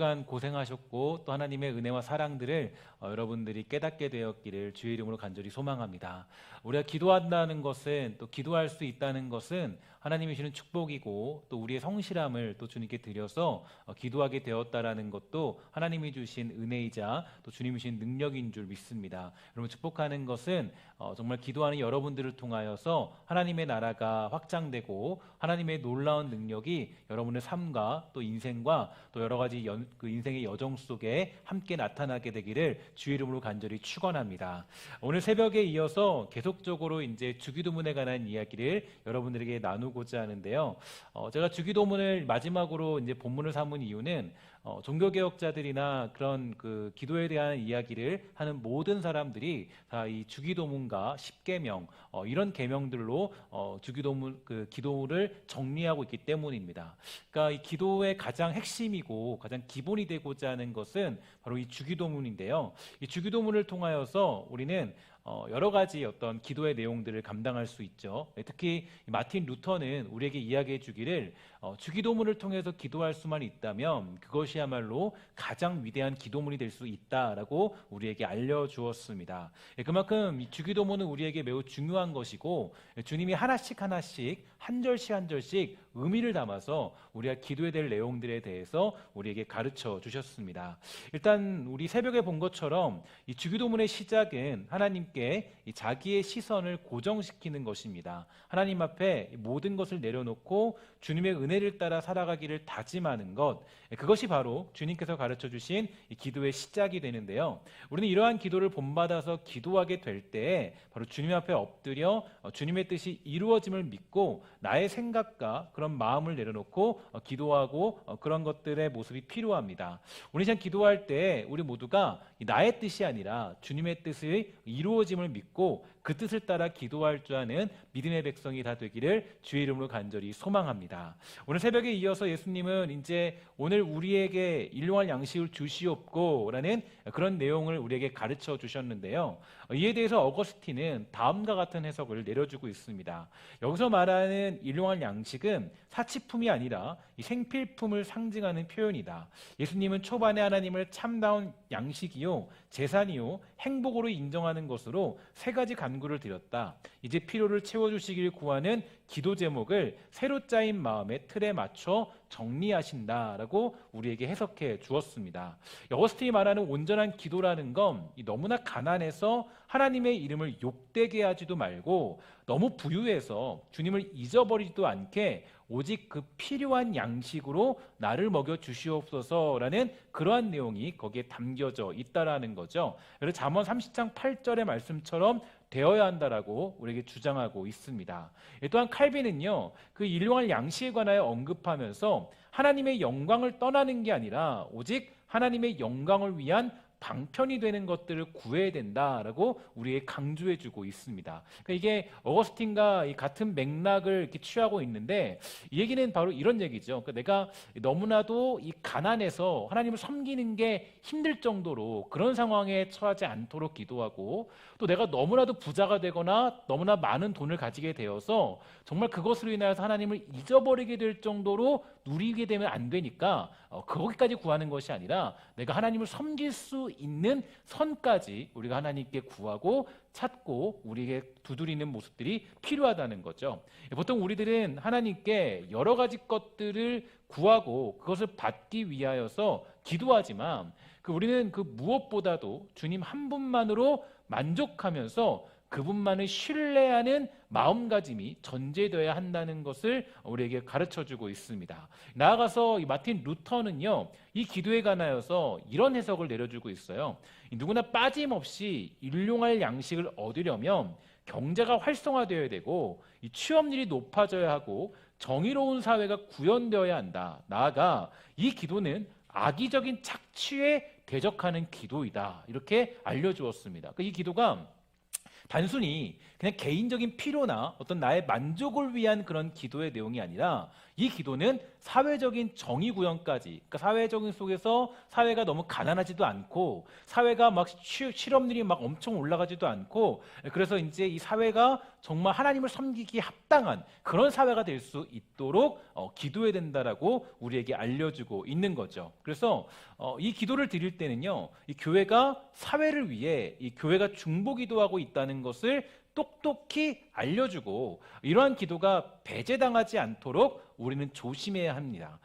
주간 고생하셨고 또 하나님의 은혜와 사랑들을 여러분들이 깨닫게 되었기를 주의 이름으로 간절히 소망합니다. 우리가 기도한다는 것은, 또 기도할 수 있다는 것은 하나님이 주시는 축복이고, 또 우리의 성실함을 또 주님께 드려서 기도하게 되었다라는 것도 하나님이 주신 은혜이자 또 주님이 주신 능력인 줄 믿습니다. 여러분, 축복하는 것은 정말 기도하는 여러분들을 통하여서 하나님의 나라가 확장되고 하나님의 놀라운 능력이 여러분의 삶과 또 인생과 또 여러 가지 그 인생의 여정 속에 함께 나타나게 되기를 주의 이름으로 간절히 축원합니다. 오늘 새벽에 이어서 계속적으로 이제 주기도문에 관한 이야기를 여러분들에게 나누고자 하는데요. 제가 주기도문을 마지막으로 이제 본문을 삼은 이유는 종교개혁자들이나 그런 그 기도에 대한 이야기를 하는 모든 사람들이 다 이 주기도문과 십계명 이런 계명들로 주기도문 그 기도를 정리하고 있기 때문입니다. 그러니까 이 기도의 가장 핵심이고 가장 기본이 되고자 하는 것은 바로 이 주기도문인데요. 이 주기도문을 통하여서 우리는 여러 가지 어떤 기도의 내용들을 감당할 수 있죠. 특히 마틴 루터는 우리에게 이야기해 주기를 주기도문을 통해서 기도할 수만 있다면 그것이야말로 가장 위대한 기도문이 될 수 있다라고 우리에게 알려주었습니다. 그만큼 이 주기도문은 우리에게 매우 중요한 것이고, 주님이 하나씩 하나씩 한 절씩 한 절씩 의미를 담아서 우리가 기도해야 될 내용들에 대해서 우리에게 가르쳐 주셨습니다. 일단 우리 새벽에 본 것처럼 이 주기도문의 시작은 하나님께 자기의 시선을 고정시키는 것입니다. 하나님 앞에 모든 것을 내려놓고 주님의 은혜를 따라 살아가기를 다짐하는 것, 그것이 바로 주님께서 가르쳐 주신 이 기도의 시작이 되는데요. 우리는 이러한 기도를 본받아서 기도하게 될 때 바로 주님 앞에 엎드려 주님의 뜻이 이루어짐을 믿고 나의 생각과 그런 마음을 내려놓고 기도하고 그런 것들의 모습이 필요합니다. 우리 참 기도할 때 우리 모두가 나의 뜻이 아니라 주님의 뜻이 이루어짐을 믿고 그 뜻을 따라 기도할 줄 아는 믿음의 백성이 다 되기를 주의 이름으로 간절히 소망합니다. 오늘 새벽에 이어서 예수님은 이제 오늘 우리에게 일용할 양식을 주시옵고라는 그런 내용을 우리에게 가르쳐 주셨는데요. 이에 대해서 어거스틴은 다음과 같은 해석을 내려주고 있습니다. 여기서 말하는 일용할 양식은 사치품이 아니라 이 생필품을 상징하는 표현이다. 예수님은 초반에 하나님을 참다운 양식이요, 재산이요, 행복으로 인정하는 것으로 세 가지 간구를 드렸다. 이제 필요를 채워주시길 구하는 기도 제목을 새로 짜인 마음의 틀에 맞춰 정리하신다라고 우리에게 해석해 주었습니다. 어거스틴이 말하는 온전한 기도라는 건 너무나 가난해서 하나님의 이름을 욕되게 하지도 말고 너무 부유해서 주님을 잊어버리지도 않게 오직 그 필요한 양식으로 나를 먹여 주시옵소서라는 그러한 내용이 거기에 담겨져 있다라는 거죠. 그래서 잠언 30장 8절의 말씀처럼 되어야 한다라고 우리에게 주장하고 있습니다. 또한 칼빈은요, 그 일용할 양식에 관하여 언급하면서 하나님의 영광을 떠나는 게 아니라 오직 하나님의 영광을 위한 방편이 되는 것들을 구해야 된다라고 우리에게 강조해주고 있습니다. 그러니까 이게 어거스틴과 같은 맥락을 이렇게 취하고 있는데, 이 얘기는 바로 이런 얘기죠. 그러니까 내가 너무나도 이 가난해서 하나님을 섬기는 게 힘들 정도로 그런 상황에 처하지 않도록 기도하고, 또 내가 너무나도 부자가 되거나 너무나 많은 돈을 가지게 되어서 정말 그것으로 인하여서 하나님을 잊어버리게 될 정도로 누리게 되면 안 되니까 거기까지 구하는 것이 아니라 내가 하나님을 섬길 수 있는 선까지 우리가 하나님께 구하고 찾고 우리에게 두드리는 모습들이 필요하다는 거죠. 보통 우리들은 하나님께 여러 가지 것들을 구하고 그것을 받기 위하여서 기도하지만 우리는 그 무엇보다도 주님 한 분만으로 만족하면서 그분만을 신뢰하는 마음가짐이 전제되어야 한다는 것을 우리에게 가르쳐주고 있습니다. 나아가서 이 마틴 루터는요, 이 기도에 관하여서 이런 해석을 내려주고 있어요. 누구나 빠짐없이 일용할 양식을 얻으려면 경제가 활성화되어야 되고 이 취업률이 높아져야 하고 정의로운 사회가 구현되어야 한다. 나아가 이 기도는 악의적인 착취에 대적하는 기도이다. 이렇게 알려주었습니다. 이 기도가 단순히 그냥 개인적인 필요나 어떤 나의 만족을 위한 그런 기도의 내용이 아니라 이 기도는 사회적인 정의 구현까지, 그러니까 사회적인 속에서 사회가 너무 가난하지도 않고 사회가 막 실업률이 막 엄청 올라가지도 않고, 그래서 이제 이 사회가 정말 하나님을 섬기기에 합당한 그런 사회가 될 수 있도록 기도해야 된다라고 우리에게 알려주고 있는 거죠. 그래서 이 기도를 드릴 때는요, 이 교회가 사회를 위해 이 교회가 중보기도하고 있다는 것을 똑똑히 알려주고 이러한 기도가 배제당하지 않도록 우리는 조심해야 합니다.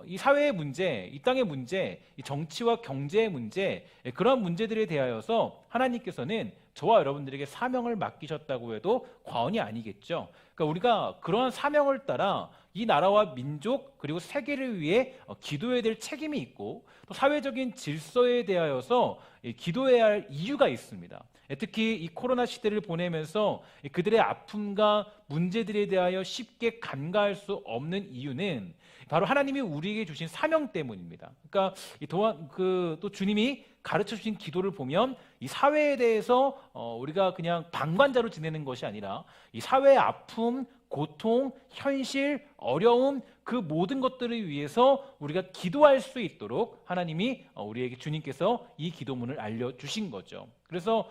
이 사회의 문제, 이 땅의 문제, 이 정치와 경제의 문제, 그런 문제들에 대하여서 하나님께서는 저와 여러분들에게 사명을 맡기셨다고 해도 과언이 아니겠죠. 그러니까 우리가 그러한 사명을 따라 이 나라와 민족 그리고 세계를 위해 기도해야 될 책임이 있고 또 사회적인 질서에 대하여서 기도해야 할 이유가 있습니다. 특히 이 코로나 시대를 보내면서 그들의 아픔과 문제들에 대하여 쉽게 간과할 수 없는 이유는 바로 하나님이 우리에게 주신 사명 때문입니다. 그러니까 또 주님이 가르쳐 주신 기도를 보면 이 사회에 대해서 우리가 그냥 방관자로 지내는 것이 아니라 이 사회의 아픔, 고통, 현실, 어려움 그 모든 것들을 위해서 우리가 기도할 수 있도록 하나님이 우리에게 주님께서 이 기도문을 알려주신 거죠. 그래서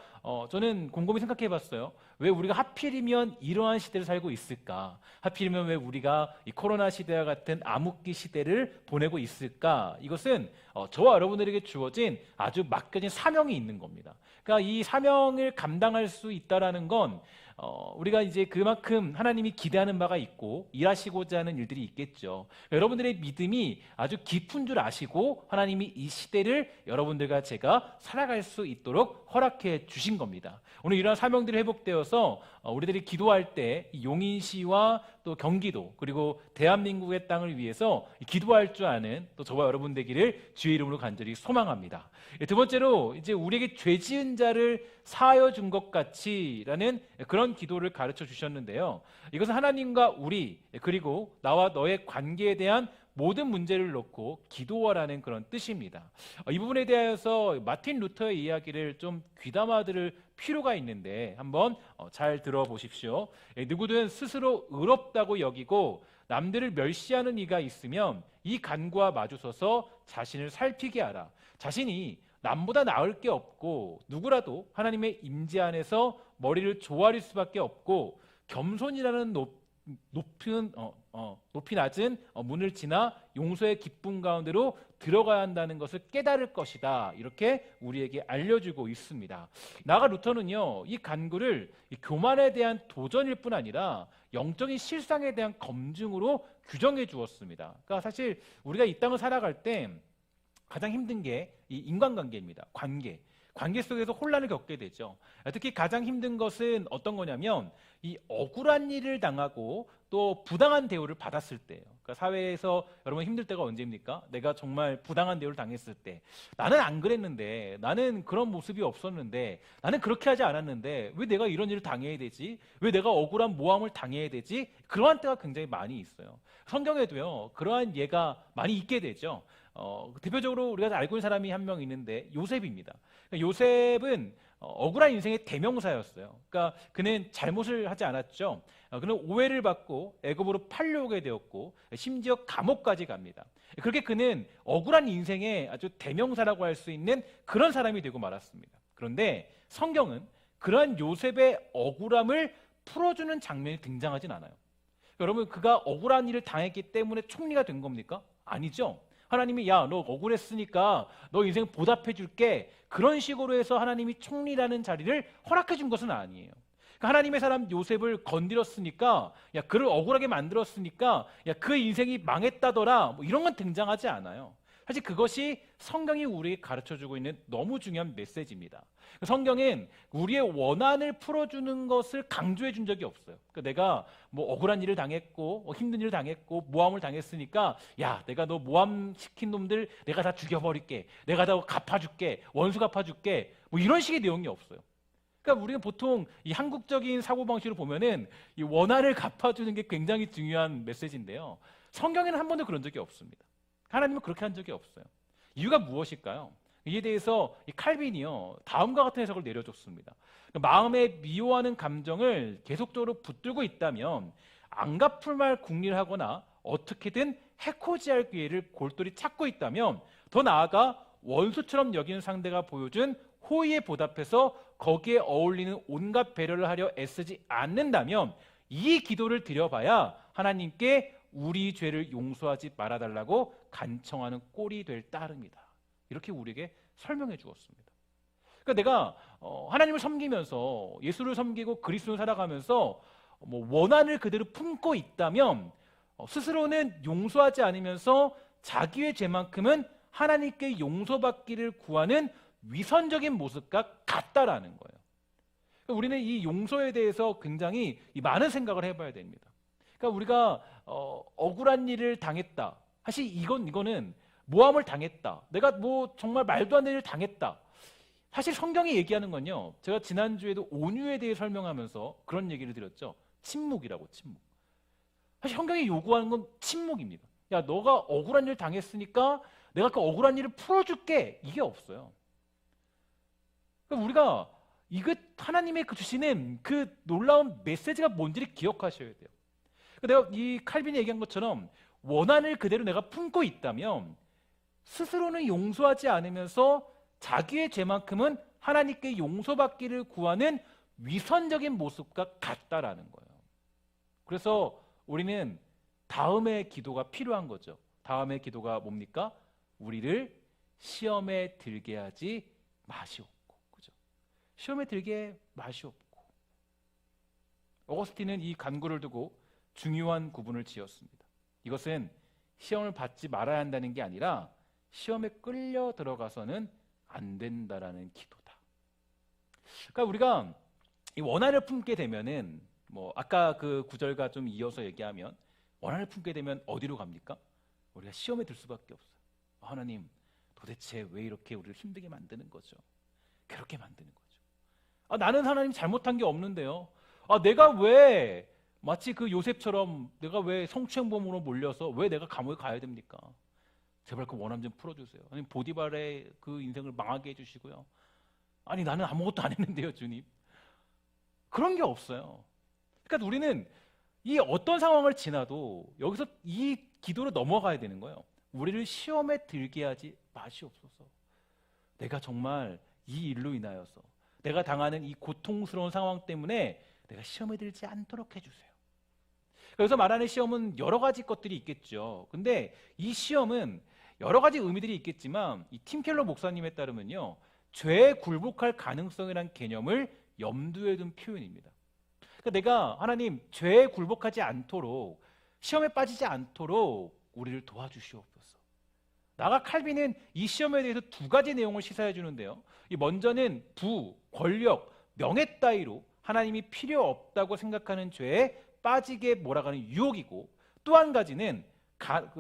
저는 곰곰이 생각해 봤어요. 왜 우리가 하필이면 이러한 시대를 살고 있을까? 하필이면 왜 우리가 이 코로나 시대와 같은 암흑기 시대를 보내고 있을까? 이것은 저와 여러분들에게 주어진 아주 맡겨진 사명이 있는 겁니다. 그러니까 이 사명을 감당할 수 있다라는 건 우리가 이제 그만큼 하나님이 기대하는 바가 있고 일하시고자 하는 일들이 있겠죠. 여러분들의 믿음이 아주 깊은 줄 아시고 하나님이 이 시대를 여러분들과 제가 살아갈 수 있도록 허락해 주신 겁니다. 오늘 이러한 사명들이 회복되어서 우리들이 기도할 때 용인시와 또 경기도 그리고 대한민국의 땅을 위해서 기도할 줄 아는 또 저와 여러분 되기를 주의 이름으로 간절히 소망합니다. 두 번째로 이제 우리에게 죄 지은 자를 사하여 준 것 같이라는 그런 기도를 가르쳐 주셨는데요. 이것은 하나님과 우리 그리고 나와 너의 관계에 대한 모든 문제를 놓고 기도하라는 그런 뜻입니다. 이 부분에 대하여서 마틴 루터의 이야기를 좀 귀담아 들을 필요가 있는데 한번 잘 들어보십시오. 누구든 스스로 의롭다고 여기고 남들을 멸시하는 이가 있으면 이 간구와 마주서서 자신을 살피게 하라. 자신이 남보다 나을 게 없고 누구라도 하나님의 임재 안에서 머리를 조아릴 수밖에 없고 겸손이라는 높이 낮은 문을 지나 용서의 기쁨 가운데로 들어가야 한다는 것을 깨달을 것이다. 이렇게 우리에게 알려주고 있습니다. 나아가 루터는요, 이 간구를 이 교만에 대한 도전일 뿐 아니라 영적인 실상에 대한 검증으로 규정해 주었습니다. 그러니까 사실 우리가 이 땅을 살아갈 때 가장 힘든 게 이 인간관계입니다. 관계 속에서 혼란을 겪게 되죠. 특히 가장 힘든 것은 어떤 거냐면 이 억울한 일을 당하고 또 부당한 대우를 받았을 때예요. 그러니까 사회에서 여러분 힘들 때가 언제입니까? 내가 정말 부당한 대우를 당했을 때 나는 안 그랬는데 나는 그런 모습이 없었는데 나는 그렇게 하지 않았는데 왜 내가 이런 일을 당해야 되지? 왜 내가 억울한 모함을 당해야 되지? 그러한 때가 굉장히 많이 있어요. 성경에도요 그러한 예가 많이 있게 되죠. 대표적으로 우리가 알고 있는 사람이 한 명 있는데 요셉입니다. 그러니까 요셉은 억울한 인생의 대명사였어요. 그러니까 그는 잘못을 하지 않았죠. 그는 오해를 받고 애굽으로 팔려오게 되었고 심지어 감옥까지 갑니다. 그렇게 그는 억울한 인생의 아주 대명사라고 할 수 있는 그런 사람이 되고 말았습니다. 그런데 성경은 그러한 요셉의 억울함을 풀어주는 장면이 등장하진 않아요. 여러분 그가 억울한 일을 당했기 때문에 총리가 된 겁니까? 아니죠. 하나님이 야 너 억울했으니까 너 인생 보답해 줄게 그런 식으로 해서 하나님이 총리라는 자리를 허락해 준 것은 아니에요. 그러니까 하나님의 사람 요셉을 건드렸으니까 야 그를 억울하게 만들었으니까 야 그 인생이 망했다더라 뭐 이런 건 등장하지 않아요. 사실 그것이 성경이 우리에게 가르쳐주고 있는 너무 중요한 메시지입니다. 성경은 우리의 원한을 풀어주는 것을 강조해 준 적이 없어요. 그러니까 내가 뭐 억울한 일을 당했고 힘든 일을 당했고 모함을 당했으니까 야 내가 너 모함 시킨 놈들 내가 다 죽여버릴게, 내가 다 갚아줄게, 원수 갚아줄게 뭐 이런 식의 내용이 없어요. 그러니까 우리는 보통 이 한국적인 사고방식으로 보면은 이 원한을 갚아주는 게 굉장히 중요한 메시지인데요. 성경에는 한 번도 그런 적이 없습니다. 하나님은 그렇게 한 적이 없어요. 이유가 무엇일까요? 이에 대해서 이 칼빈이요 다음과 같은 해석을 내려줬습니다. 마음에 미워하는 감정을 계속적으로 붙들고 있다면 안 갚을 말 궁리하거나 어떻게든 해코지할 기회를 골똘히 찾고 있다면 더 나아가 원수처럼 여기는 상대가 보여준 호의에 보답해서 거기에 어울리는 온갖 배려를 하려 애쓰지 않는다면 이 기도를 드려봐야 하나님께 우리 죄를 용서하지 말아달라고 간청하는 꼴이 될 따름이다. 이렇게 우리에게 설명해 주었습니다. 그러니까 내가 하나님을 섬기면서 예수를 섬기고 그리스도를 살아가면서 원한을 그대로 품고 있다면 스스로는 용서하지 않으면서 자기의 죄만큼은 하나님께 용서받기를 구하는 위선적인 모습과 같다라는 거예요. 그러니까 우리는 이 용서에 대해서 굉장히 많은 생각을 해봐야 됩니다. 그러니까 우리가 억울한 일을 당했다. 사실 이거는 모함을 당했다. 내가 정말 말도 안 되는 일을 당했다. 사실 성경이 얘기하는 건요. 제가 지난주에도 온유에 대해 설명하면서 그런 얘기를 드렸죠. 침묵이라고, 침묵. 사실 성경이 요구하는 건 침묵입니다. 야, 너가 억울한 일 당했으니까 내가 그 억울한 일을 풀어줄게. 이게 없어요. 그러니까 우리가 하나님의 주시는 그 놀라운 메시지가 뭔지를 기억하셔야 돼요. 내가 이 칼빈이 얘기한 것처럼 원한을 그대로 내가 품고 있다면 스스로는 용서하지 않으면서 자기의 죄만큼은 하나님께 용서받기를 구하는 위선적인 모습과 같다라는 거예요. 그래서 우리는 다음의 기도가 필요한 거죠. 다음의 기도가 뭡니까? 우리를 시험에 들게 하지 마시옵고, 그죠? 시험에 들게 마시옵고. 어거스틴은 이 간구를 두고 중요한 구분을 지었습니다. 이것은 시험을 받지 말아야 한다는 게 아니라 시험에 끌려 들어가서는 안 된다라는 기도다. 그러니까 우리가 이 원한을 품게 되면은 아까 그 구절과 좀 이어서 얘기하면 원한을 품게 되면 어디로 갑니까? 우리가 시험에 들 수밖에 없어요. 하나님, 도대체 왜 이렇게 우리를 힘들게 만드는 거죠? 그렇게 만드는 거죠. 나는 하나님 잘못한 게 없는데요. 내가 왜 마치 그 요셉처럼 내가 왜 성추행범으로 몰려서 왜 내가 감옥에 가야 됩니까? 제발 그 원한 좀 풀어주세요. 아니 보디발의 그 인생을 망하게 해주시고요. 아니 나는 아무것도 안 했는데요, 주님. 그런 게 없어요. 그러니까 우리는 이 어떤 상황을 지나도 여기서 이 기도로 넘어가야 되는 거예요. 우리를 시험에 들게 하지 마시옵소서. 내가 정말 이 일로 인하여서 내가 당하는 이 고통스러운 상황 때문에 내가 시험에 들지 않도록 해주세요. 그래서 말하는 시험은 여러 가지 것들이 있겠죠. 근데 이 시험은 여러 가지 의미들이 있겠지만 이 팀 켈러 목사님에 따르면요, 죄에 굴복할 가능성이라는 개념을 염두에 둔 표현입니다. 그러니까 내가 하나님 죄에 굴복하지 않도록, 시험에 빠지지 않도록 우리를 도와주시옵소서. 나가 칼빈은 이 시험에 대해서 두 가지 내용을 시사해 주는데요. 먼저는 부, 권력, 명예 따위로 하나님이 필요 없다고 생각하는 죄에 빠지게 몰아가는 유혹이고, 또 한 가지는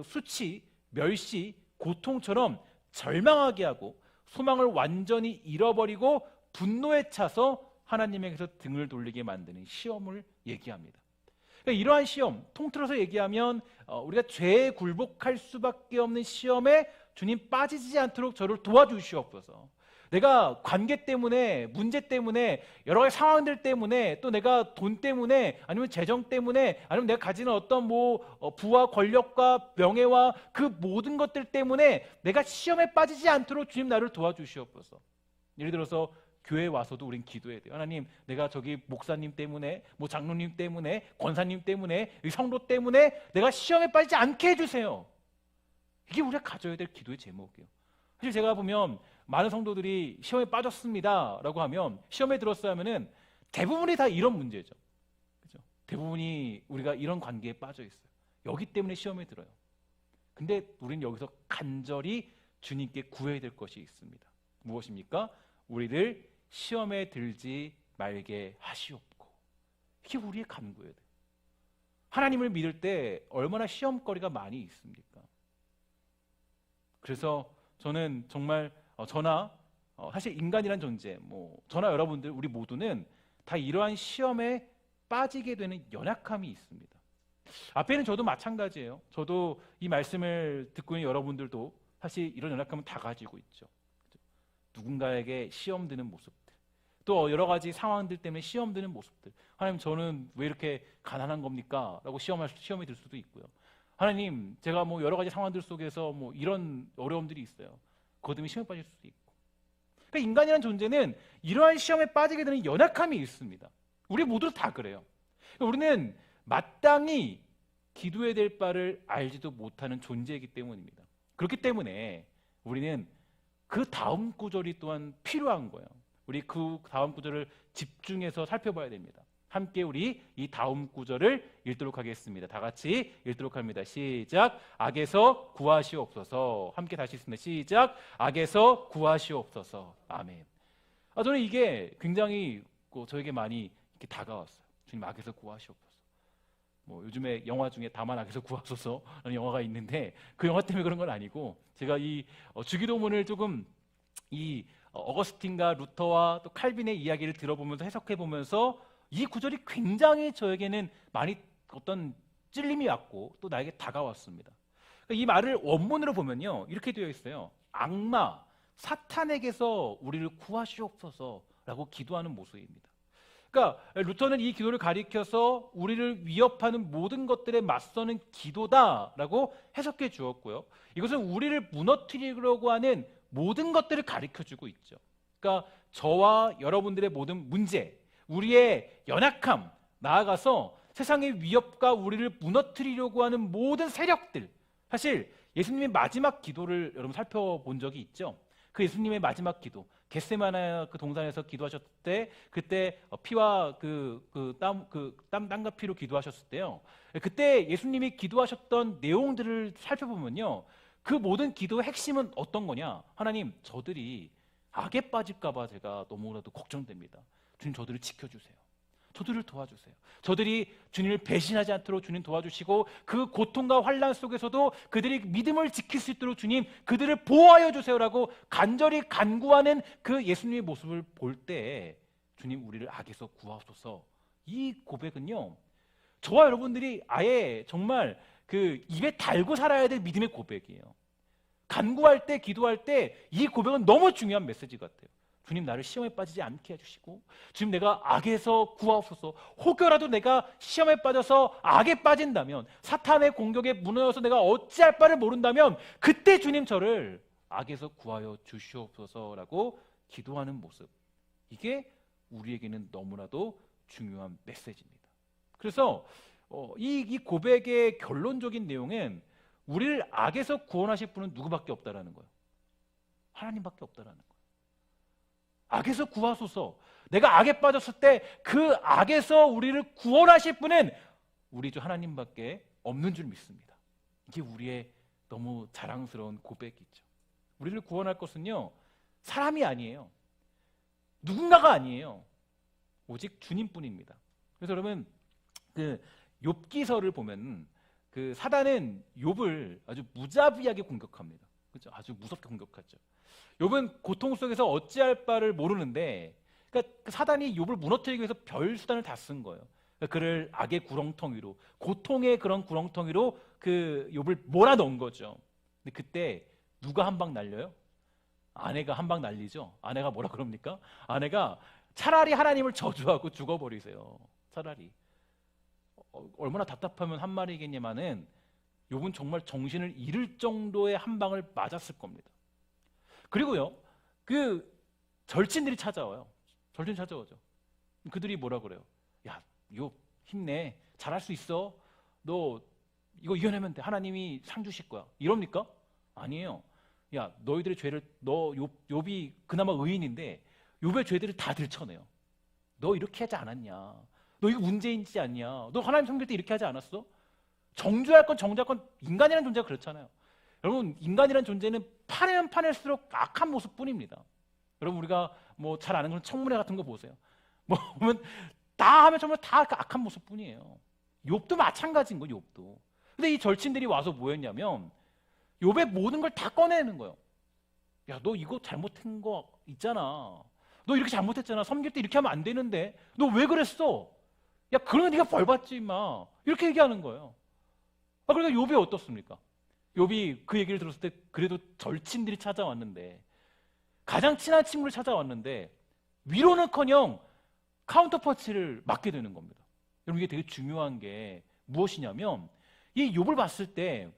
수치, 멸시, 고통처럼 절망하게 하고 소망을 완전히 잃어버리고 분노에 차서 하나님에게서 등을 돌리게 만드는 시험을 얘기합니다. 그러니까 이러한 시험, 통틀어서 얘기하면 우리가 죄에 굴복할 수밖에 없는 시험에 주님 빠지지 않도록 저를 도와주시옵소서. 내가 관계 때문에, 문제 때문에, 여러 가지 상황들 때문에, 또 내가 돈 때문에, 아니면 재정 때문에, 아니면 내가 가지는 어떤 부와 권력과 명예와 그 모든 것들 때문에 내가 시험에 빠지지 않도록 주님 나를 도와주시옵소서. 예를 들어서 교회에 와서도 우린 기도해야 돼요. 하나님, 내가 저기 목사님 때문에, 장로님 때문에, 권사님 때문에, 이 성도 때문에 내가 시험에 빠지지 않게 해주세요. 이게 우리가 가져야 될 기도의 제목이에요. 사실 제가 보면 많은 성도들이 시험에 빠졌습니다 라고 하면, 시험에 들었어야 하면은 대부분이 다 이런 문제죠. 그죠? 대부분이 우리가 이런 관계에 빠져 있어요. 여기 때문에 시험에 들어요. 근데 우리는 여기서 간절히 주님께 구해야 될 것이 있습니다. 무엇입니까? 우리를 시험에 들지 말게 하시옵고. 이게 우리의 간구예요. 하나님을 믿을 때 얼마나 시험거리가 많이 있습니까? 그래서 저는 정말 저나 사실 인간이란 존재, 저나 여러분들, 우리 모두는 다 이러한 시험에 빠지게 되는 연약함이 있습니다. 앞에는 저도 마찬가지예요. 저도 이 말씀을 듣고 있는 여러분들도 사실 이런 연약함은 다 가지고 있죠. 누군가에게 시험 드는 모습들, 또 여러 가지 상황들 때문에 시험 드는 모습들. 하나님, 저는 왜 이렇게 가난한 겁니까? 라고 시험이 들 수도 있고요. 하나님, 제가 여러 가지 상황들 속에서 이런 어려움들이 있어요. 그것 때문에 시험에 빠질 수도 있고. 그러니까 인간이라는 존재는 이러한 시험에 빠지게 되는 연약함이 있습니다. 우리 모두 다 그래요. 그러니까 우리는 마땅히 기도해야 될 바를 알지도 못하는 존재이기 때문입니다. 그렇기 때문에 우리는 그 다음 구절이 또한 필요한 거예요. 우리 그 다음 구절을 집중해서 살펴봐야 됩니다. 함께 우리 이 다음 구절을 읽도록 하겠습니다. 다 같이 읽도록 합니다. 시작. 악에서 구하시옵소서. 함께 다시 읽습니다. 시작. 악에서 구하시옵소서. 아멘. 저는 이게 굉장히 저에게 많이 이렇게 다가왔어요. 주님, 악에서 구하시옵소서. 요즘에 영화 중에 다만 악에서 구하소서라는 영화가 있는데 그 영화 때문에 그런 건 아니고, 제가 이 주기도문을 조금 이 어거스틴과 루터와 또 칼빈의 이야기를 들어보면서 해석해 보면서 이 구절이 굉장히 저에게는 많이 어떤 찔림이 왔고 또 나에게 다가왔습니다. 이 말을 원문으로 보면요, 이렇게 되어 있어요. 악마, 사탄에게서 우리를 구하시옵소서라고 기도하는 모습입니다. 그러니까 루터는 이 기도를 가리켜서 우리를 위협하는 모든 것들에 맞서는 기도다라고 해석해 주었고요. 이것은 우리를 무너뜨리려고 하는 모든 것들을 가리켜주고 있죠. 그러니까 저와 여러분들의 모든 문제, 우리의 연약함, 나아가서 세상의 위협과 우리를 무너뜨리려고 하는 모든 세력들, 사실 예수님의 마지막 기도를 여러분 살펴본 적이 있죠. 그 예수님의 마지막 기도, 겟세마네 그 동산에서 기도하셨을 때, 그때 피와 땀과 피로 기도하셨을 때요, 그때 예수님이 기도하셨던 내용들을 살펴보면요, 그 모든 기도의 핵심은 어떤 거냐? 하나님, 저들이 악에 빠질까 봐 제가 너무나도 걱정됩니다. 주님, 저들을 지켜주세요. 저들을 도와주세요. 저들이 주님을 배신하지 않도록 주님 도와주시고, 그 고통과 환난 속에서도 그들이 믿음을 지킬 수 있도록 주님, 그들을 보호하여 주세요라고 간절히 간구하는 그 예수님의 모습을 볼 때, 주님, 우리를 악에서 구하소서, 이 고백은요, 저와 여러분들이 아예 정말 그 입에 달고 살아야 될 믿음의 고백이에요. 간구할 때, 기도할 때 이 고백은 너무 중요한 메시지 같아요. 주님, 나를 시험에 빠지지 않게 해주시고, 주님, 내가 악에서 구하옵소서. 혹여라도 내가 시험에 빠져서 악에 빠진다면, 사탄의 공격에 무너져서 내가 어찌할 바를 모른다면, 그때 주님, 저를 악에서 구하여 주시옵소서라고 기도하는 모습, 이게 우리에게는 너무나도 중요한 메시지입니다. 그래서 이 고백의 결론적인 내용은 우리를 악에서 구원하실 분은 누구밖에 없다라는 거예요. 하나님밖에 없다라는 거예요. 악에서 구하소서. 내가 악에 빠졌을 때 그 악에서 우리를 구원하실 분은 우리 주 하나님밖에 없는 줄 믿습니다. 이게 우리의 너무 자랑스러운 고백이죠. 우리를 구원할 것은요, 사람이 아니에요. 누군가가 아니에요. 오직 주님뿐입니다. 그래서 여러분, 그 욥기서를 보면 그 사단은 욥을 아주 무자비하게 공격합니다. 그렇죠? 아주 무섭게 공격하죠. 욥은 고통 속에서 어찌할 바를 모르는데, 그러니까 사단이 욥을 무너뜨리기 위해서 별 수단을 다 쓴 거예요. 그러니까 그를 악의 구렁텅 위로, 고통의 그런 구렁텅 위로 그 욥을 몰아넣은 거죠. 근데 그때 누가 한 방 날려요? 아내가 한 방 날리죠. 아내가 뭐라 그럽니까? 아내가 차라리 하나님을 저주하고 죽어버리세요. 차라리. 얼마나 답답하면 한 말이겠냐마는 욥은 정말 정신을 잃을 정도의 한 방을 맞았을 겁니다. 그리고요, 그 절친들이 찾아와요. 절친 찾아오죠. 그들이 뭐라 그래요? 야, 욥 힘내, 잘할 수 있어. 너 이거 이겨내면 돼. 하나님이 상 주실 거야. 이럽니까? 아니에요. 야, 너희들의 죄를, 욥이 그나마 의인인데 욥의 죄들을 다 들춰내요. 너 이렇게 하지 않았냐? 너 이거 문제인지 않냐? 너 하나님 섬길 때 이렇게 하지 않았어? 정죄할 건 정죄할 건, 인간이라는 존재가 그렇잖아요. 여러분, 인간이라는 존재는 파내면 파낼수록 악한 모습뿐입니다. 여러분, 우리가 뭐 잘 아는 건 청문회 같은 거 보세요. 뭐 보면 다 하면 정말 다 악한 모습뿐이에요. 욥도 마찬가지인 거예요. 욥도. 근데 이 절친들이 와서 뭐였냐면 욥의 모든 걸 다 꺼내는 거예요. 야, 너 이거 잘못한 거 있잖아. 너 이렇게 잘못했잖아. 섬길 때 이렇게 하면 안 되는데 너 왜 그랬어? 야, 그러면 네가 벌 받지 마. 이렇게 얘기하는 거예요. 그러니까 욥이 어떻습니까? 욥이 그 얘기를 들었을 때 그래도 절친들이 찾아왔는데, 가장 친한 친구를 찾아왔는데 위로는커녕 카운터펀치를 맞게 되는 겁니다. 여러분, 이게 되게 중요한 게 무엇이냐면, 이 욥을 봤을 때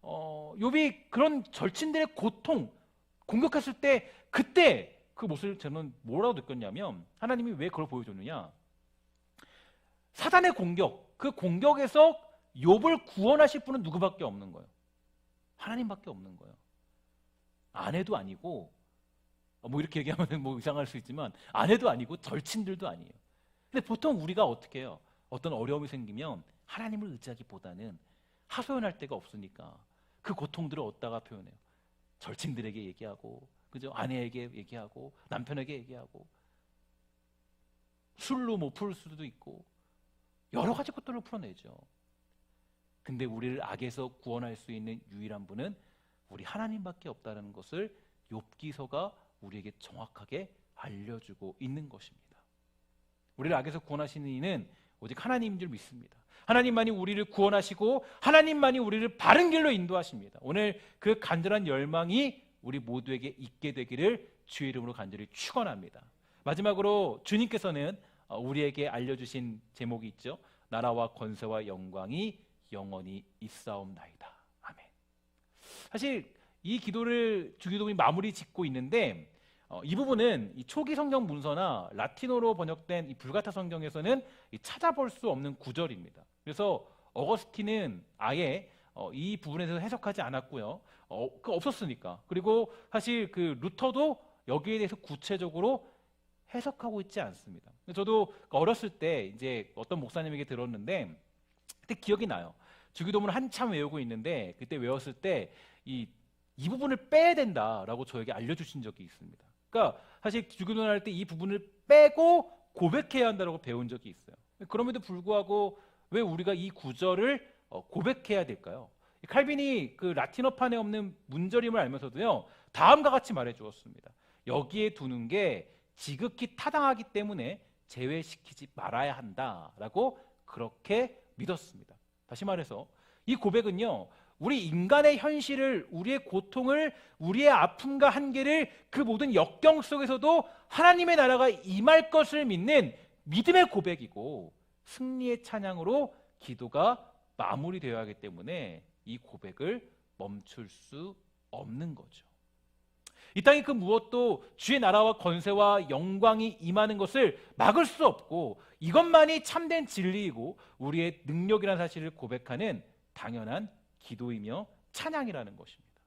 욥이 그런 절친들의 고통 공격했을 때 그때 그 모습을 저는 뭐라고 느꼈냐면 하나님이 왜 그걸 보여줬느냐, 사단의 공격, 그 공격에서 욥을 구원하실 분은 누구밖에 없는 거예요. 하나님밖에 없는 거예요. 아내도 아니고, 뭐 이렇게 얘기하면 뭐 이상할 수 있지만 아내도 아니고 절친들도 아니에요. 근데 보통 우리가 어떻게 해요? 어떤 어려움이 생기면 하나님을 의지하기보다는 하소연할 데가 없으니까 그 고통들을 어디다가 표현해요? 절친들에게 얘기하고, 그죠? 아내에게 얘기하고, 남편에게 얘기하고, 술로 뭐 풀 수도 있고 여러 가지 것들을 풀어내죠. 근데 우리를 악에서 구원할 수 있는 유일한 분은 우리 하나님밖에 없다는 것을 욥기서가 우리에게 정확하게 알려주고 있는 것입니다. 우리를 악에서 구원하시는 이는 오직 하나님인 줄 믿습니다. 하나님만이 우리를 구원하시고 하나님만이 우리를 바른 길로 인도하십니다. 오늘 그 간절한 열망이 우리 모두에게 있게 되기를 주의 이름으로 간절히 축원합니다. 마지막으로 주님께서는 우리에게 알려주신 제목이 있죠. 나라와 권세와 영광이 영원히 있사옵나이다. 아멘. 사실 이 기도를 주기도문이 마무리 짓고 있는데 이 부분은 이 초기 성경 문서나 라틴어로 번역된 이 불가타 성경에서는 찾아볼 수 없는 구절입니다. 그래서 어거스틴은 아예 이 부분에서 해석하지 않았고요. 그 없었으니까. 그리고 사실 그 루터도 여기에 대해서 구체적으로 해석하고 있지 않습니다. 저도 어렸을 때 이제 어떤 목사님에게 들었는데 그때 기억이 나요. 주기도문을 한참 외우고 있는데 그때 외웠을 때 이 부분을 빼야 된다라고 저에게 알려주신 적이 있습니다. 그러니까 사실 주기도문 할 때 이 부분을 빼고 고백해야 한다고 배운 적이 있어요. 그럼에도 불구하고 왜 우리가 이 구절을 고백해야 될까요? 칼빈이 그 라틴어판에 없는 문절임을 알면서도요, 다음과 같이 말해주었습니다. 여기에 두는 게 지극히 타당하기 때문에 제외시키지 말아야 한다라고 그렇게 믿었습니다. 다시 말해서 이 고백은요, 우리 인간의 현실을, 우리의 고통을, 우리의 아픔과 한계를 그 모든 역경 속에서도 하나님의 나라가 임할 것을 믿는 믿음의 고백이고 승리의 찬양으로 기도가 마무리되어야 하기 때문에 이 고백을 멈출 수 없는 거죠. 이 땅의 그 무엇도 주의 나라와 권세와 영광이 임하는 것을 막을 수 없고 이것만이 참된 진리이고 우리의 능력이라는 사실을 고백하는 당연한 기도이며 찬양이라는 것입니다.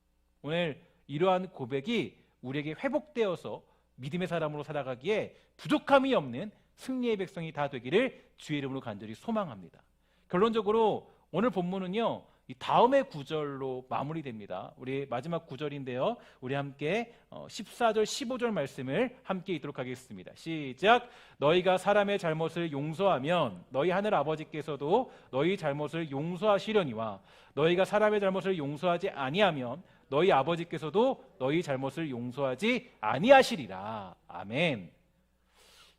오늘 이러한 고백이 우리에게 회복되어서 믿음의 사람으로 살아가기에 부족함이 없는 승리의 백성이 다 되기를 주의 이름으로 간절히 소망합니다. 결론적으로 오늘 본문은요, 이 다음의 구절로 마무리됩니다. 우리 마지막 구절인데요, 우리 함께 14절 15절 말씀을 함께 읽도록 하겠습니다. 시작. 너희가 사람의 잘못을 용서하면 너희 하늘 아버지께서도 너희 잘못을 용서하시려니와 너희가 사람의 잘못을 용서하지 아니하면 너희 아버지께서도 너희 잘못을 용서하지 아니하시리라. 아멘.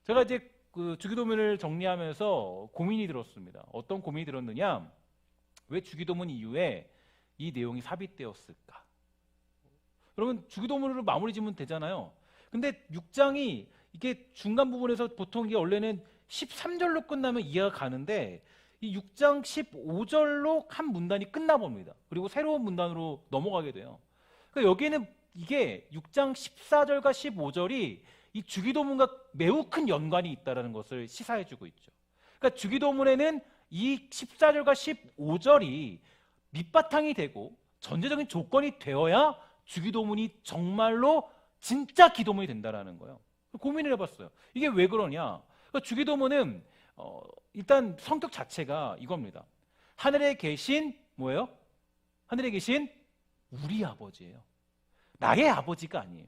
제가 이제 그 주기도문을 정리하면서 고민이 들었습니다. 어떤 고민이 들었느냐? 왜 주기도문 이후에 이 내용이 삽입되었을까? 여러분, 주기도문으로 마무리 지으면 되잖아요. 근데 6장이 이게 중간 부분에서 보통 이게 원래는 13절로 끝나면 이해가 가는데 이 6장 15절로 한 문단이 끝나봅니다. 그리고 새로운 문단으로 넘어가게 돼요. 그러니까 여기에는 이게 6장 14절과 15절이 이 주기도문과 매우 큰 연관이 있다는 것을 시사해주고 있죠. 그러니까 주기도문에는 이 14절과 15절이 밑바탕이 되고 전제적인 조건이 되어야 주기도문이 정말로 진짜 기도문이 된다는 거예요. 고민을 해봤어요. 이게 왜 그러냐? 그러니까 주기도문은 일단 성격 자체가 이겁니다. 하늘에 계신 뭐예요? 하늘에 계신 우리 아버지예요. 나의 아버지가 아니에요.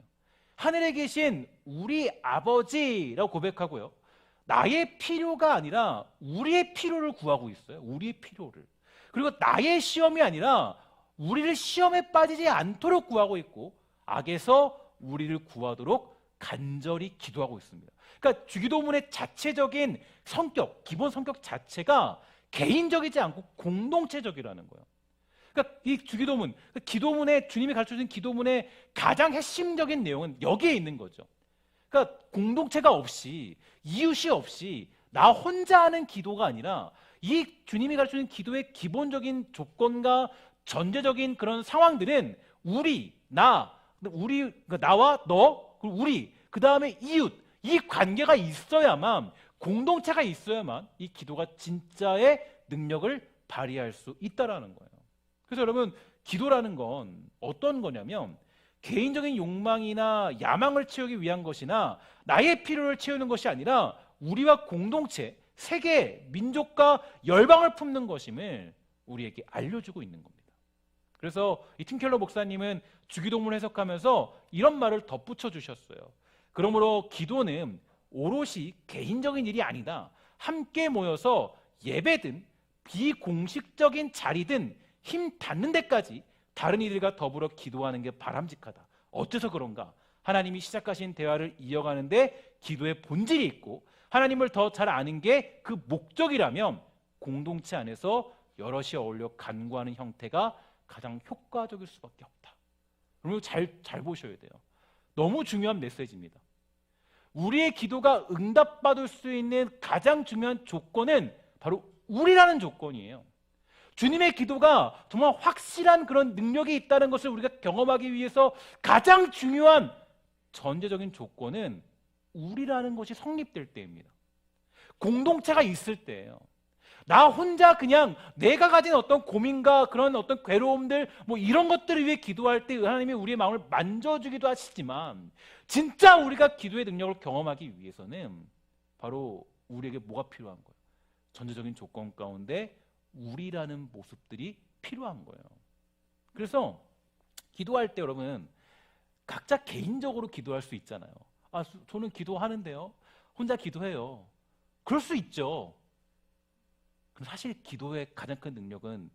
하늘에 계신 우리 아버지라고 고백하고요. 나의 필요가 아니라 우리의 필요를 구하고 있어요. 우리의 필요를. 그리고 나의 시험이 아니라 우리를 시험에 빠지지 않도록 구하고 있고 악에서 우리를 구하도록 간절히 기도하고 있습니다. 그러니까 주기도문의 자체적인 성격, 기본 성격 자체가 개인적이지 않고 공동체적이라는 거예요. 그러니까 이 주기도문, 기도문의 주님이 가르쳐준 기도문의 가장 핵심적인 내용은 여기에 있는 거죠. 그러니까 공동체가 없이, 이웃이 없이 나 혼자 하는 기도가 아니라 이 주님이 가르쳐준 기도의 기본적인 조건과 전제적인 그런 상황들은 우리, 나, 우리, 그러니까 나와 너, 그리고 우리, 그 다음에 이웃, 이 관계가 있어야만, 공동체가 있어야만 이 기도가 진짜의 능력을 발휘할 수 있다라는 거예요. 그래서 여러분, 기도라는 건 어떤 거냐면 개인적인 욕망이나 야망을 채우기 위한 것이나 나의 필요를 채우는 것이 아니라 우리와 공동체, 세계, 민족과 열방을 품는 것임을 우리에게 알려주고 있는 겁니다. 그래서 이 팀켈러 목사님은 주기도문을 해석하면서 이런 말을 덧붙여 주셨어요. 그러므로 기도는 오롯이 개인적인 일이 아니다. 함께 모여서 예배든 비공식적인 자리든 힘 닿는 데까지 다른 이들과 더불어 기도하는 게 바람직하다. 어째서 그런가? 하나님이 시작하신 대화를 이어가는데 기도의 본질이 있고 하나님을 더 잘 아는 게 그 목적이라면 공동체 안에서 여럿이 어울려 간구하는 형태가 가장 효과적일 수밖에 없다. 여러분 잘 보셔야 돼요. 너무 중요한 메시지입니다. 우리의 기도가 응답받을 수 있는 가장 중요한 조건은 바로 우리라는 조건이에요. 주님의 기도가 정말 확실한 그런 능력이 있다는 것을 우리가 경험하기 위해서 가장 중요한 전제적인 조건은 우리라는 것이 성립될 때입니다. 공동체가 있을 때예요. 나 혼자 그냥 내가 가진 어떤 고민과 그런 어떤 괴로움들 뭐 이런 것들을 위해 기도할 때 하나님이 우리의 마음을 만져주기도 하시지만 진짜 우리가 기도의 능력을 경험하기 위해서는 바로 우리에게 뭐가 필요한 거예요? 전제적인 조건 가운데 우리라는 모습들이 필요한 거예요. 그래서 기도할 때 여러분 각자 개인적으로 기도할 수 있잖아요. 아, 저는 기도하는데요. 혼자 기도해요. 그럴 수 있죠. 사실 기도의 가장 큰 능력은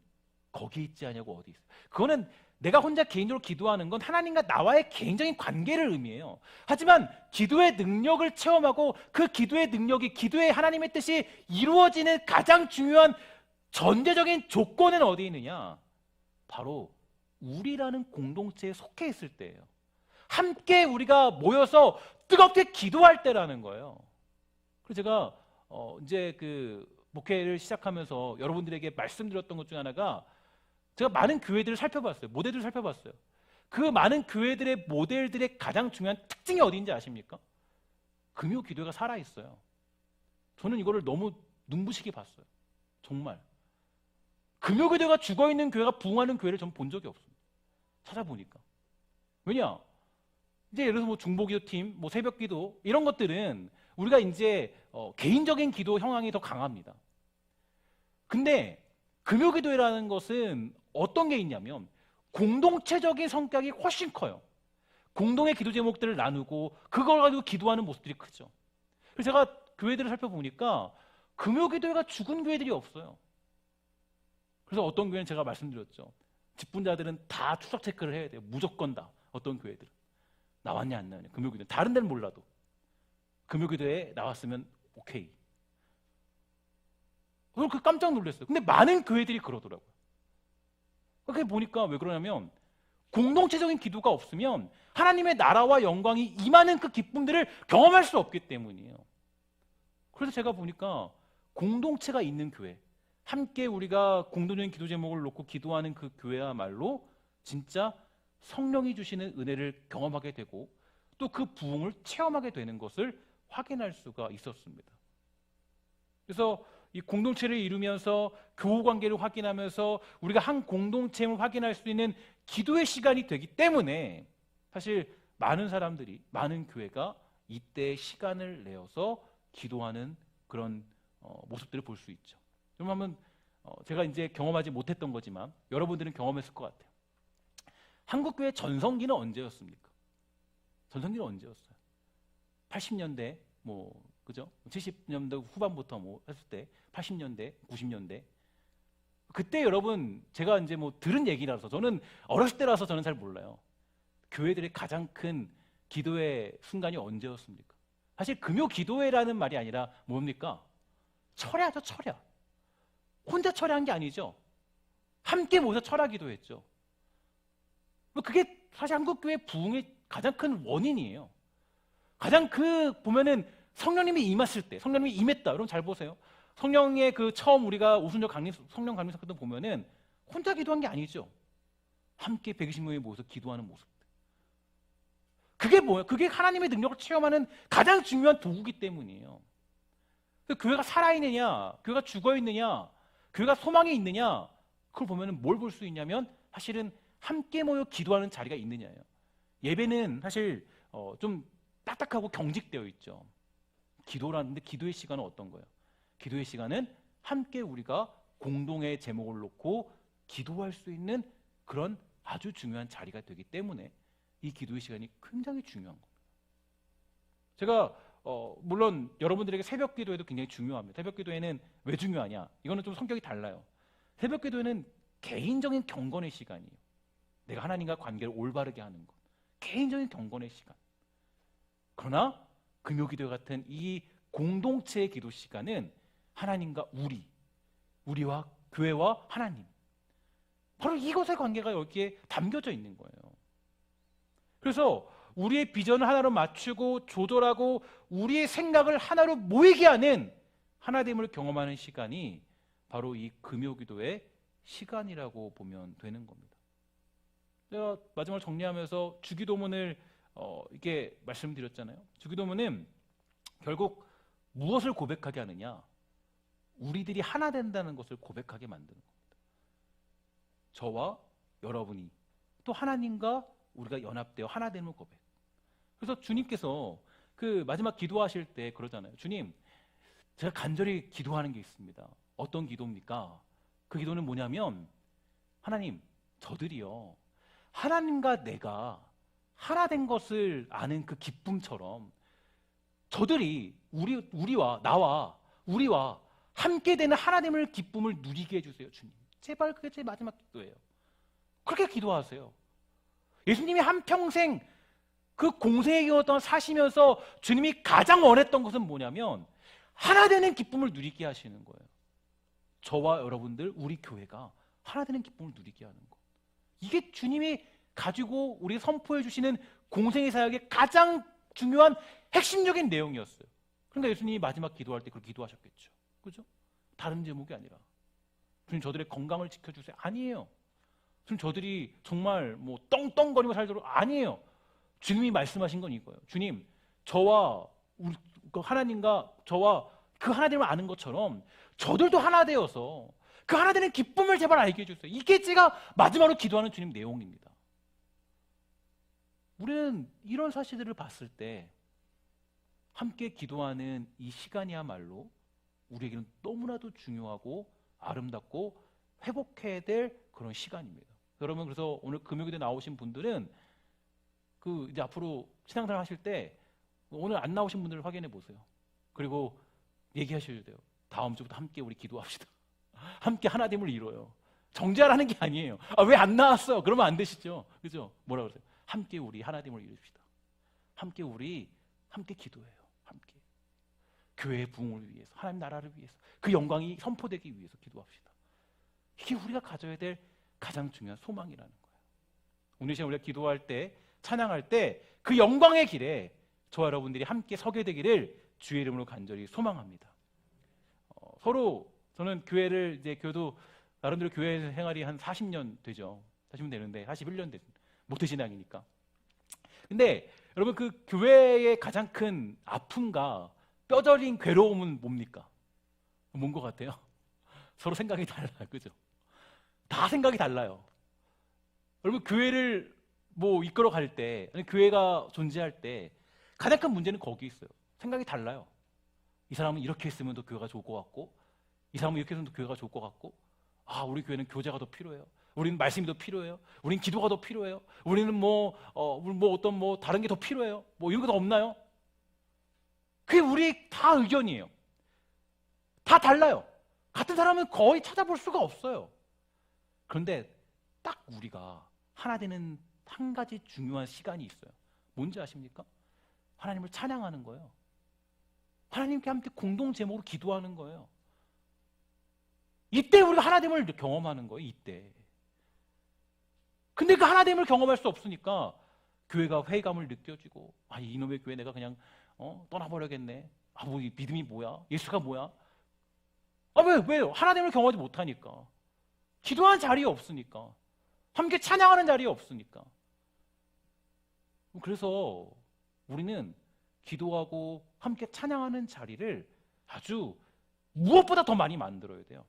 거기 있지 않냐고 어디 있어요. 그거는 내가 혼자 개인적으로 기도하는 건 하나님과 나와의 개인적인 관계를 의미해요. 하지만 기도의 능력을 체험하고 그 기도의 능력이 기도의 하나님의 뜻이 이루어지는 가장 중요한 전제적인 조건은 어디 있느냐? 바로 우리라는 공동체에 속해 있을 때예요. 함께 우리가 모여서 뜨겁게 기도할 때라는 거예요. 그래서 제가 이제 그 목회를 시작하면서 여러분들에게 말씀드렸던 것 중에 하나가 제가 많은 교회들을 살펴봤어요. 모델들을 살펴봤어요. 그 많은 교회들의 모델들의 가장 중요한 특징이 어디인지 아십니까? 금요 기도가 살아있어요. 저는 이거를 너무 눈부시게 봤어요. 정말 금요 기도가 죽어있는 교회가 부흥하는 교회를 전 본 적이 없습니다. 찾아보니까. 왜냐? 이제 예를 들어서 뭐 중보기도팀, 뭐 새벽기도 이런 것들은 우리가 이제 개인적인 기도 형황이 더 강합니다. 근데 금요기도회라는 것은 어떤 게 있냐면 공동체적인 성격이 훨씬 커요. 공동의 기도 제목들을 나누고 그걸 가지고 기도하는 모습들이 크죠. 그래서 제가 교회들을 살펴보니까 금요기도회가 죽은 교회들이 없어요. 그래서 어떤 교회는 제가 말씀드렸죠. 직분자들은 다 추석 체크를 해야 돼요. 무조건 다. 어떤 교회들은 나왔냐 안 나왔냐. 금요기도 다른 데는 몰라도 금요기도회에 나왔으면 오케이. 그 깜짝 놀랐어요. 근데 많은 교회들이 그러더라고요. 그렇게 보니까 왜 그러냐면 공동체적인 기도가 없으면 하나님의 나라와 영광이 임하는 그 기쁨들을 경험할 수 없기 때문이에요. 그래서 제가 보니까 공동체가 있는 교회, 함께 우리가 공동적인 기도 제목을 놓고 기도하는 그 교회야말로 진짜 성령이 주시는 은혜를 경험하게 되고 또 그 부흥을 체험하게 되는 것을 확인할 수가 있었습니다. 그래서 이 공동체를 이루면서 교우 관계를 확인하면서 우리가 한 공동체를 확인할 수 있는 기도의 시간이 되기 때문에 사실 많은 사람들이, 많은 교회가 이때 시간을 내어서 기도하는 그런 모습들을 볼 수 있죠. 그러면 제가 이제 경험하지 못했던 거지만 여러분들은 경험했을 것 같아요. 한국 교회 전성기는 언제였습니까? 전성기는 언제였어요? 80년대 그죠? 70년대 후반부터 했을 때 80년대, 90년대 그때 여러분 제가 이제 들은 얘기라서 저는 어렸을 때라서 저는 잘 몰라요. 교회들의 가장 큰 기도의 순간이 언제였습니까? 사실 금요 기도회라는 말이 아니라 뭡니까? 철야죠, 철야. 혼자 철야한 게 아니죠. 함께 모여서 철야 기도했죠. 그게 사실 한국교회 부흥의 가장 큰 원인이에요. 가장 보면은 성령님이 임했을 때, 성령님이 임했다. 여러분 잘 보세요. 성령의 처음 우리가 오순절 성령 강림 사건 보면은 혼자 기도한 게 아니죠. 함께 120명이 모여서 기도하는 모습. 그게 뭐예요? 그게 하나님의 능력을 체험하는 가장 중요한 도구기 때문이에요. 교회가 살아있느냐, 교회가 죽어있느냐, 교회가 소망이 있느냐, 그걸 보면 뭘 볼 수 있냐면 사실은 함께 모여 기도하는 자리가 있느냐예요. 예배는 사실 좀 딱딱하고 경직되어 있죠. 기도라는데 기도의 시간은 어떤 거예요? 기도의 시간은 함께 우리가 공동의 제목을 놓고 기도할 수 있는 그런 아주 중요한 자리가 되기 때문에 이 기도의 시간이 굉장히 중요한 겁니다. 제가 물론 여러분들에게 새벽 기도에도 굉장히 중요합니다. 새벽 기도에는 왜 중요하냐? 이거는 좀 성격이 달라요. 새벽 기도에는 개인적인 경건의 시간이에요. 내가 하나님과 관계를 올바르게 하는 것. 개인적인 경건의 시간. 그러나 금요 기도 같은 이 공동체의 기도 시간은 하나님과 우리와 교회와 하나님, 바로 이것의 관계가 여기에 담겨져 있는 거예요. 그래서 우리의 비전을 하나로 맞추고 조절하고 우리의 생각을 하나로 모이게 하는 하나됨을 경험하는 시간이 바로 이 금요 기도의 시간이라고 보면 되는 겁니다. 제가 마지막으로 정리하면서 주기도문을 이렇게 말씀드렸잖아요. 주기도문은 결국 무엇을 고백하게 하느냐? 우리들이 하나 된다는 것을 고백하게 만드는 겁니다. 저와 여러분이 또 하나님과 우리가 연합되어 하나 됨을 고백. 그래서 주님께서 그 마지막 기도하실 때 그러잖아요. 주님, 제가 간절히 기도하는 게 있습니다. 어떤 기도입니까? 그 기도는 뭐냐면, 하나님, 저들이요, 하나님과 내가 하나 된 것을 아는 그 기쁨처럼 저들이 우리와 나와 우리와 함께 되는 하나됨을 기쁨을 누리게 해주세요. 주님, 제발 그게 제 마지막 기도예요. 그렇게 기도하세요. 예수님이 한평생 그 공생의 기도 사시면서 주님이 가장 원했던 것은 뭐냐면 하나 되는 기쁨을 누리게 하시는 거예요. 저와 여러분들, 우리 교회가 하나 되는 기쁨을 누리게 하는 것. 이게 주님이 가지고 우리 선포해 주시는 공생의 사역의 가장 중요한 핵심적인 내용이었어요. 그러니까 예수님이 마지막 기도할 때 그렇게 기도하셨겠죠. 그죠? 다른 제목이 아니라 주님, 저들의 건강을 지켜주세요. 아니에요. 주님, 저들이 정말 뭐 떵떵거리고 살도록, 아니에요. 주님이 말씀하신 건 이거예요. 주님, 저와 우리 하나님과 저와 그 하나님을 아는 것처럼 저들도 하나 되어서 그 하나 되는 기쁨을 제발 알게 해주세요. 이게 제가 마지막으로 기도하는 주님 내용입니다. 우리는 이런 사실들을 봤을 때 함께 기도하는 이 시간이야말로 우리에게는 너무나도 중요하고 아름답고 회복해야 될 그런 시간입니다. 여러분, 그래서 오늘 금요일에 나오신 분들은 그 이제 앞으로 신앙생활 하실 때 오늘 안 나오신 분들을 확인해 보세요. 그리고 얘기하셔야 돼요. 다음 주부터 함께 우리 기도합시다. 함께 하나됨을 이뤄요. 정죄하라는 게 아니에요. 왜 안 나왔어? 그러면 안 되시죠. 그죠? 뭐라 그러세요? 함께 우리 하나됨을 이룹시다. 함께 우리 함께 기도해요. 함께 교회의 부흥을 위해서, 하나님 나라를 위해서, 그 영광이 선포되기 위해서 기도합시다. 이게 우리가 가져야 될 가장 중요한 소망이라는 거예요. 오늘 시간 우리가 기도할 때, 찬양할 때 그 영광의 길에 저와 여러분들이 함께 서게 되기를 주의 이름으로 간절히 소망합니다. 서로 저는 교회를 이제 교도 나름대로 교회 생활이 한 40년 되죠. 40년 되는데 41년 된 목태신앙이니까. 근데 여러분, 그 교회의 가장 큰 아픔과 뼈저린 괴로움은 뭡니까? 뭔 것 같아요? 서로 생각이 달라요. 그죠? 다 생각이 달라요. 여러분, 교회를 뭐 이끌어 갈 때, 아니 교회가 존재할 때 가장 큰 문제는 거기 있어요. 생각이 달라요. 이 사람은 이렇게 했으면 더 교회가 좋을 것 같고, 이 사람은 이렇게 했으면 더 교회가 좋을 것 같고, 우리 교회는 교제가 더 필요해요. 우리는 말씀이 더 필요해요. 우리는 기도가 더 필요해요. 우리는 어떤 다른 게 더 필요해요. 뭐 이런 거 더 없나요? 그게 우리 다 의견이에요. 다 달라요. 같은 사람은 거의 찾아볼 수가 없어요. 그런데 딱 우리가 하나 되는 한 가지 중요한 시간이 있어요. 뭔지 아십니까? 하나님을 찬양하는 거예요. 하나님께 함께 공동 제목으로 기도하는 거예요. 이때 우리가 하나됨을 경험하는 거예요. 이때. 근데 그 하나됨을 경험할 수 없으니까 교회가 회의감을 느껴지고, 이놈의 교회 내가 그냥 떠나버려야겠네. 뭐 믿음이 뭐야? 예수가 뭐야? 왜요? 하나됨을 경험하지 못하니까. 기도하는 자리에 없으니까. 함께 찬양하는 자리에 없으니까. 그래서 우리는 기도하고 함께 찬양하는 자리를 아주 무엇보다 더 많이 만들어야 돼요.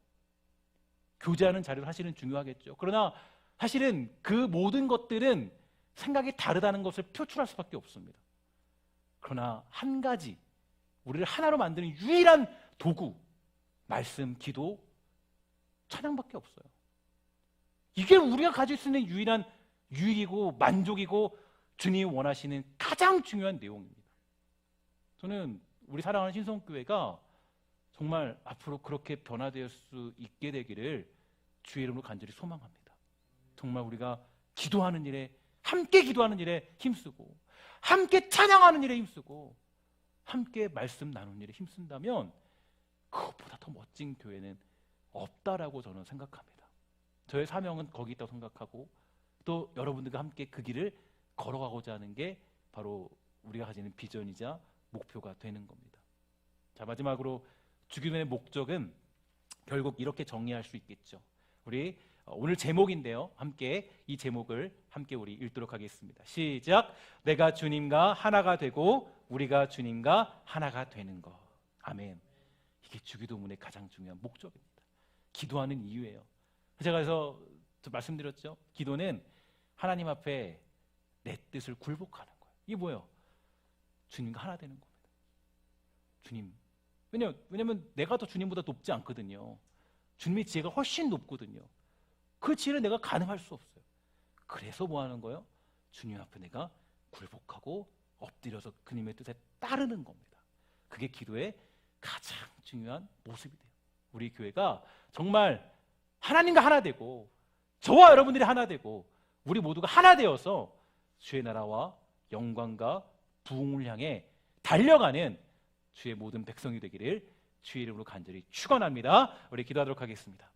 교제하는 자리도 사실은 중요하겠죠. 그러나 사실은 그 모든 것들은 생각이 다르다는 것을 표출할 수밖에 없습니다. 그러나 한 가지, 우리를 하나로 만드는 유일한 도구, 말씀, 기도, 찬양밖에 없어요. 이게 우리가 가질 수 있는 유일한 유익이고 만족이고 주님이 원하시는 가장 중요한 내용입니다. 저는 우리 사랑하는 신성교회가 정말 앞으로 그렇게 변화될 수 있게 되기를 주의 이름으로 간절히 소망합니다. 정말 우리가 기도하는 일에, 함께 기도하는 일에 힘쓰고, 함께 찬양하는 일에 힘쓰고, 함께 말씀 나누는 일에 힘쓴다면 그것보다 더 멋진 교회는 없다라고 저는 생각합니다. 저의 사명은 거기 있다고 생각하고, 또 여러분들과 함께 그 길을 걸어가고자 하는 게 바로 우리가 가지는 비전이자 목표가 되는 겁니다. 자, 마지막으로 주기도의 목적은 결국 이렇게 정리할 수 있겠죠. 우리 오늘 제목인데요, 함께 이 제목을 함께 우리 읽도록 하겠습니다. 시작. 내가 주님과 하나가 되고 우리가 주님과 하나가 되는 것. 아멘. 이게 주기도문의 가장 중요한 목적입니다. 기도하는 이유예요. 제가 그래서 말씀드렸죠. 기도는 하나님 앞에 내 뜻을 굴복하는 거예요. 이게 뭐예요? 주님과 하나 되는 겁니다. 주님. 왜냐면 내가 더 주님보다 높지 않거든요. 주님의 지혜가 훨씬 높거든요. 그 지혜를 내가 가늠할 수 없어요. 그래서 뭐 하는 거예요? 주님 앞에 내가 굴복하고 엎드려서 그님의 뜻에 따르는 겁니다. 그게 기도의 가장 중요한 모습이 돼요. 우리 교회가 정말 하나님과 하나 되고, 저와 여러분들이 하나 되고, 우리 모두가 하나 되어서 주의 나라와 영광과 부흥을 향해 달려가는 주의 모든 백성이 되기를 주의 이름으로 간절히 축원합니다. 우리 기도하도록 하겠습니다.